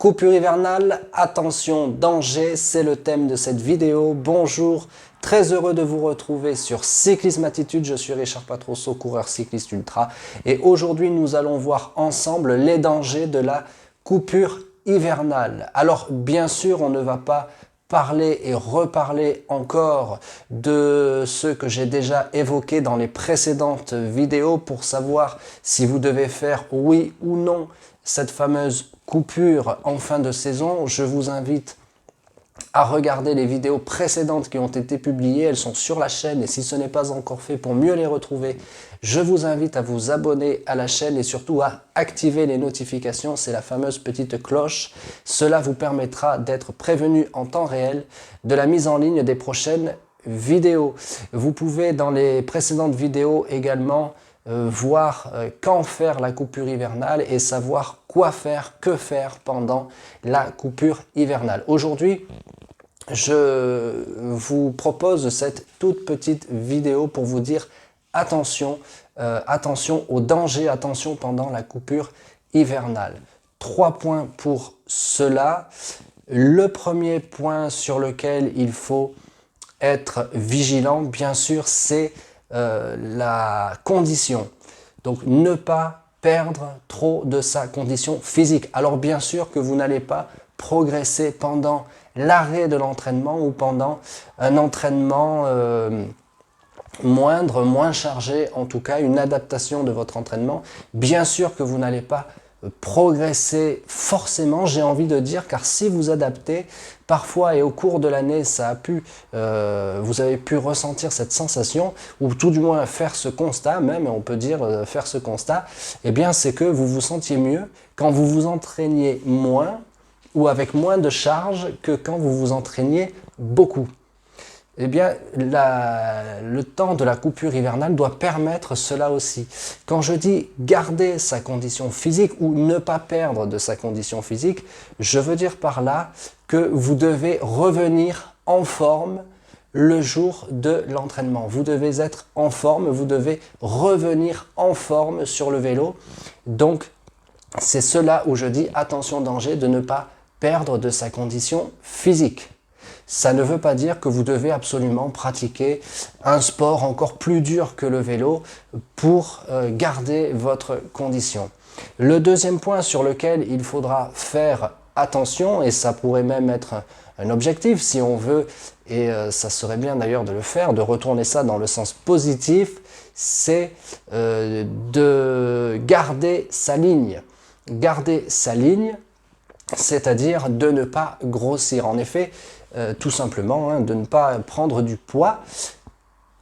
Coupure hivernale, attention, danger, c'est le thème de cette vidéo. Bonjour, très heureux de vous retrouver sur Cyclisme Attitude. Je suis Richard Patrosso, coureur cycliste ultra. Et aujourd'hui, nous allons voir ensemble les dangers de la coupure hivernale. Alors, bien sûr, on ne va pas parler et reparler encore de ce que j'ai déjà évoqué dans les précédentes vidéos pour savoir si vous devez faire oui ou non cette fameuse coupure en fin de saison. Je vous invite à regarder les vidéos précédentes qui ont été publiées. Elles sont sur la chaîne et si ce n'est pas encore fait, pour mieux les retrouver, je vous invite à vous abonner à la chaîne et surtout à activer les notifications. C'est la fameuse petite cloche. Cela vous permettra d'être prévenu en temps réel de la mise en ligne des prochaines vidéos. Vous pouvez dans les précédentes vidéos également voir quand faire la coupure hivernale et savoir quoi faire, que faire pendant la coupure hivernale. Aujourd'hui, je vous propose cette toute petite vidéo pour vous dire attention, attention aux dangers, attention pendant la coupure hivernale. 3 points pour cela. Le premier point sur lequel il faut être vigilant, bien sûr, c'est la condition. Donc ne pas perdre trop de sa condition physique. Alors bien sûr que vous n'allez pas progresser pendant l'arrêt de l'entraînement ou pendant un entraînement moindre, moins chargé, en tout cas une adaptation de votre entraînement. Bien sûr que vous n'allez pas progresser forcément, j'ai envie de dire, car si vous adaptez, parfois et au cours de l'année, vous avez pu ressentir cette sensation, ou tout du moins faire ce constat, même on peut dire faire ce constat, eh bien c'est que vous vous sentiez mieux quand vous vous entraîniez moins ou avec moins de charge que quand vous vous entraîniez beaucoup. Eh bien, le temps de la coupure hivernale doit permettre cela aussi. Quand je dis garder sa condition physique ou ne pas perdre de sa condition physique, je veux dire par là que vous devez revenir en forme le jour de l'entraînement. Vous devez être en forme, vous devez revenir en forme sur le vélo. Donc, c'est cela où je dis attention danger de ne pas perdre de sa condition physique. Ça ne veut pas dire que vous devez absolument pratiquer un sport encore plus dur que le vélo pour garder votre condition. Le deuxième point sur lequel il faudra faire attention, et ça pourrait même être un objectif si on veut, et ça serait bien d'ailleurs de le faire, de retourner ça dans le sens positif, c'est de garder sa ligne. Garder sa ligne, c'est-à-dire de ne pas grossir. En effet, tout simplement, de ne pas prendre du poids.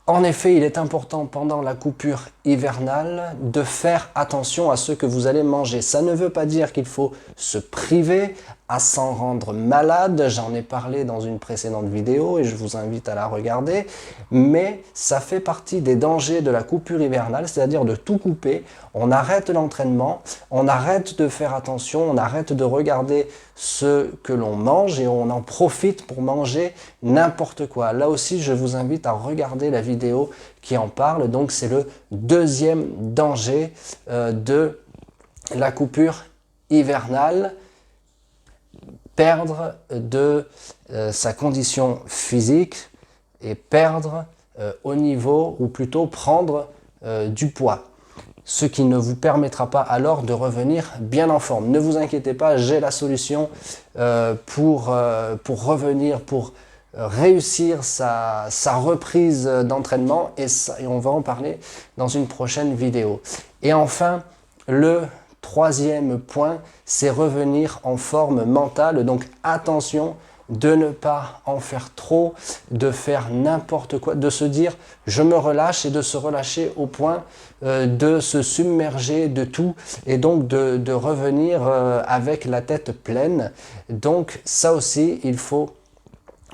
En effet, il est important pendant la coupure hivernale de faire attention à ce que vous allez manger. Ça ne veut pas dire qu'il faut se priver à s'en rendre malade. J'en ai parlé dans une précédente vidéo et je vous invite à la regarder. Mais ça fait partie des dangers de la coupure hivernale, c'est-à-dire de tout couper. On arrête l'entraînement, on arrête de faire attention, on arrête de regarder ce que l'on mange et on en profite pour manger n'importe quoi. Là aussi, je vous invite à regarder la vidéo qui en parle. Donc, c'est le deuxième danger de la coupure hivernale. Perdre de sa condition physique et perdre au niveau, ou plutôt prendre du poids. Ce qui ne vous permettra pas alors de revenir bien en forme. Ne vous inquiétez pas, j'ai la solution pour revenir, pour réussir sa reprise d'entraînement et on va en parler dans une prochaine vidéo. Et enfin, le troisième point, c'est revenir en forme mentale. Donc attention de ne pas en faire trop, de faire n'importe quoi, de se dire je me relâche et de se relâcher au point de se submerger de tout et donc de revenir avec la tête pleine. Donc ça aussi, il faut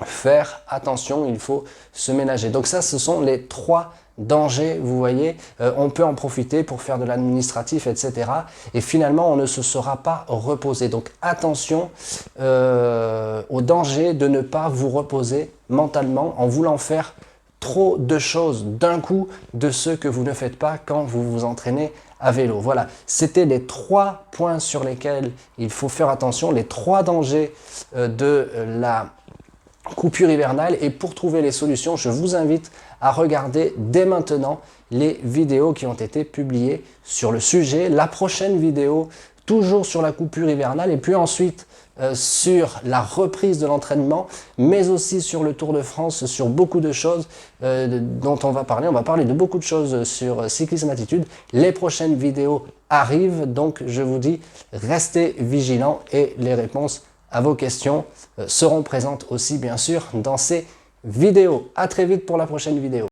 faire attention, il faut se ménager. Donc ça, ce sont les 3 dangers, vous voyez, on peut en profiter pour faire de l'administratif, etc. Et finalement, on ne se sera pas reposé. Donc attention au danger de ne pas vous reposer mentalement en voulant faire trop de choses d'un coup de ce que vous ne faites pas quand vous vous entraînez à vélo. Voilà, c'était les 3 points sur lesquels il faut faire attention, les 3 dangers de la coupure hivernale. Et pour trouver les solutions, je vous invite à regarder dès maintenant les vidéos qui ont été publiées sur le sujet. La prochaine vidéo, toujours sur la coupure hivernale, et puis ensuite sur la reprise de l'entraînement, mais aussi sur le Tour de France, sur beaucoup de choses dont on va parler. On va parler de beaucoup de choses sur Cyclisme Attitude. Les prochaines vidéos arrivent, donc je vous dis, restez vigilants et les réponses à vos questions seront présentes aussi bien sûr dans ces vidéos. À très vite pour la prochaine vidéo.